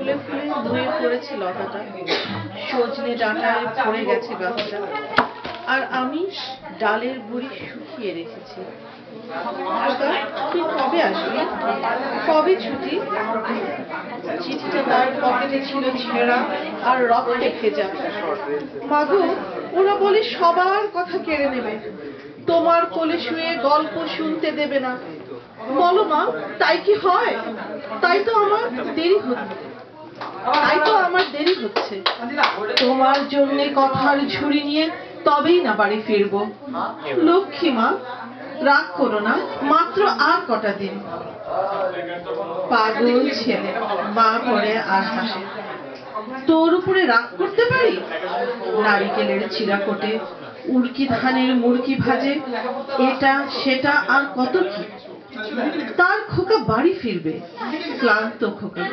ফুলে ফুলে ধুয়ে পড়েছে লতাটা, সজনে ডাঁটায় পড়ে গেছে গাছটা, আর আমি ডালের গুড়ি শুকিয়ে রেখেছি। তুই কবে আসবি? কবে ছুটি? চিঠিটা তার পকেটে ছিল ছেঁড়া আর রক্তে ভেজা। মাগো, ওরা বলে সবার কথা কেড়ে নেবে, তোমার কোলে শুয়ে গল্প শুনতে দেবে না। বলো মা, তাই কি হয়? তাই তো আমার দেরি হচ্ছে। তোমার জন্য কথার ঝুড়ি নিয়ে তবেই না বাড়ি ফিরবো। লক্ষ্মী মা, রাগ করো না, মাত্র আর কটা দিন। পাগল ছেলে, মা করে আর হাসে। তোর উপরে রাগ করতে পারি? নারিকেলের চিরাকোটে, উড়কি ধানের মুড়কি ভাজে, এটা সেটা আর কত কি। তার খোকা বাড়ি ফিরবে, ক্লান্ত খোকা।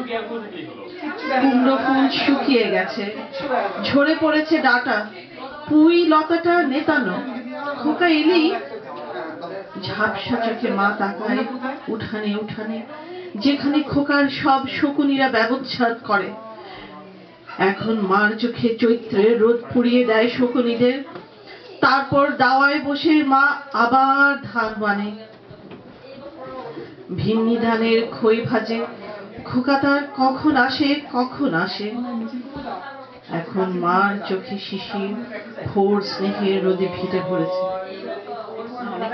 কুমড়ো ফুল শুকিয়ে গেছে, ঝরে পড়েছে ডাঁটা, পুঁই লতাটা নেতানো। খোকা এলেই ঝাপসা চোখে মা তাকায় উঠানে উঠানে, যেখানে খোকার সব শকুনিরা ব্যবচ্ছাদ করে। এখন মার চোখে চৈত্রের রোদ পুড়িয়ে দেয় শকুনিদের। তারপর দাওয়ায় বসে মা আবার ধান বানে, ভিন্নি ধানের খই ভাজে। খোকা তার কখন আসে কখন আসে। এখন মার চোখে শিশির ভোর স্নেহের রোদে ভিজে পড়েছে।